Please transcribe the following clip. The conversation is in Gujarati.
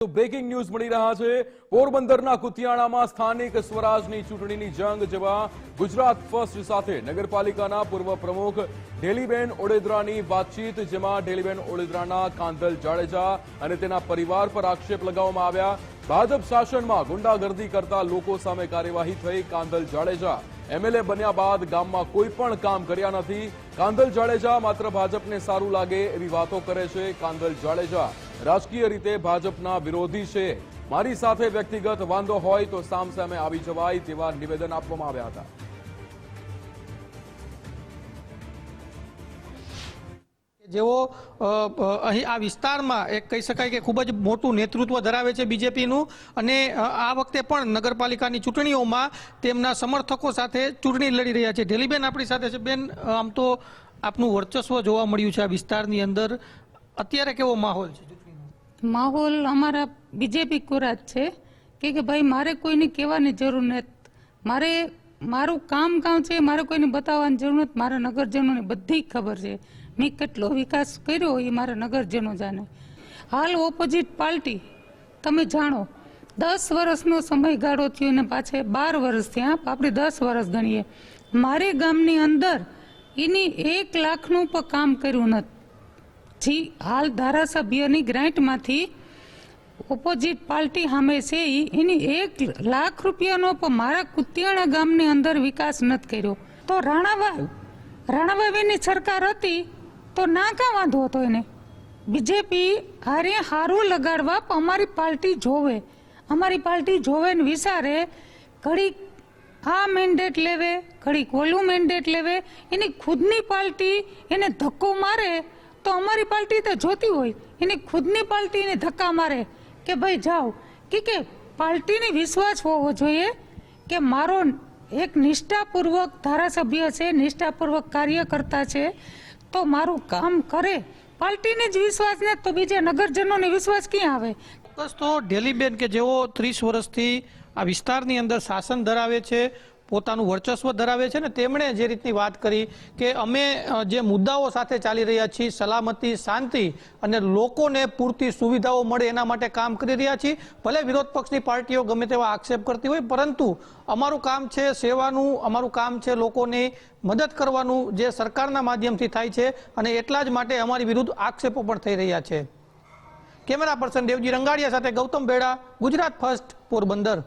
બ્રેકિંગ ન્યૂઝ મળી રહ્યા છે। પોરબંદરના કુતિયાણામાં સ્થાનિક સ્વરાજની ચૂંટણીની જંગ જેવા ગુજરાત ફર્સ્ટ સાથે નગરપાલિકાના પૂર્વ પ્રમુખ ઢેલીબેન ઓડેદરાની વાતચીત, જેમાં ઢેલીબેન ઓડેદરાના કાંધલ જાડેજા અને તેના પરિવાર પર આક્ષેપ લગાવવામાં આવ્યા। ભાજપ શાસનમાં ગુંડાગર્દી કરતા લોકો સામે કાર્યવાહી થઈ। કાંધલ જાડેજા એમએલએ બન્યા બાદ ગામમાં કોઈ પણ કામ કર્યા નથી। કાંધલ જાડેજા માત્ર ભાજપને સારું લાગે એવી વાતો કરે છે। કાંધલ જાડેજા રાજકીય રીતે ભાજપના વિરોધી છે। મારી સાથે વ્યક્તિગત વાંધો હોય તો સામસામે આવી જવાય તેવા નિવેદન આપવામાં આવ્યા હતા। જેઓ અહીં આ વિસ્તારમાં એક કહી શકાય કે ખૂબ જ મોટું નેતૃત્વ ધરાવે છે બીજેપીનું, અને આ વખતે પણ નગરપાલિકાની ચૂંટણીઓમાં તેમના સમર્થકો સાથે ચૂંટણી લડી રહ્યા છે। ઢેલીબેન આપણી સાથે છે। બેન, આમ તો આપનું વર્ચસ્વ જોવા મળ્યું છે આ વિસ્તારની અંદર, અત્યારે કેવો માહોલ છે? માહોલ અમારા બીજેપી કોરા જ છે કે ભાઈ મારે કોઈને કહેવાની જરૂર નથી, મારું કામ છે, મારે કોઈને બતાવવાની જરૂર નથી। મારા નગરજનોને બધી ખબર છે મેં કેટલો વિકાસ કર્યો એ મારા નગરજનો જાણે। હાલ ઓપોઝિટ પાર્ટી તમે જાણો 10 વર્ષનો સમયગાળો થયો ને પાછે 12 વર્ષ થયા, આપણે 10 વર્ષ ગણીએ। મારે ગામની અંદર એની 1 લાખનું પણ કામ કર્યું નથી। જી હાલ ધારાસભ્યની ગ્રાન્ટમાંથી ઓપોઝિટ પાર્ટી સામે છે એની 1 લાખ રૂપિયાનો પણ મારા કુતિયાણા ગામની અંદર વિકાસ નથી કર્યો। તો રાણાભાઈની સરકાર હતી તો ના કાં વાંધો હતો એને? બીજેપી હારે હારું લગાડવા અમારી પાર્ટી જોવે ને વિચારે, ઘડીક આ મેન્ડેટ લેવે, ઘડીક ઓલું મેન્ડેટ લેવે। એની ખુદની પાર્ટી એને ધક્કો મારે તો અમારી પાર્ટી તો જોતી હોય એની ખુદની પાર્ટી એને ધક્કા મારે કે ભાઈ જાઓ, કે પાર્ટીને વિશ્વાસ હોવો જોઈએ કે મારો એક નિષ્ઠાપૂર્વક ધારાસભ્ય છે, નિષ્ઠાપૂર્વક કાર્યકર્તા છે, તો મારું કામ કરે। પાર્ટીને જ વિશ્વાસ ને તો બીજા નગરજનોને વિશ્વાસ ક્યાં આવે? બસ, તો ઢેલીબેન કે જેઓ 30 વર્ષથી આ વિસ્તારની અંદર શાસન ધરાવે છે, પોતાનું વર્ચસ્વ ધરાવે છે, ને તેમણે જે રીતની વાત કરી કે અમે જે મુદ્દાઓ સાથે ચાલી રહ્યા છીએ, સલામતી, શાંતિ અને લોકોને પૂરતી સુવિધાઓ મળે એના માટે કામ કરી રહ્યા છીએ। ભલે વિરોધ પક્ષની પાર્ટીઓ ગમે તેવા આક્ષેપ કરતી હોય, પરંતુ અમારું કામ છે સેવાનું, અમારું કામ છે લોકોની મદદ કરવાનું, જે સરકારના માધ્યમથી થાય છે, અને એટલા જ માટે અમારી વિરુદ્ધ આક્ષેપો પણ થઈ રહ્યા છે। કેમેરા પર્સન દેવજી રંગાડિયા સાથે ગૌતમ બેડા, ગુજરાત ફર્સ્ટ, પોરબંદર।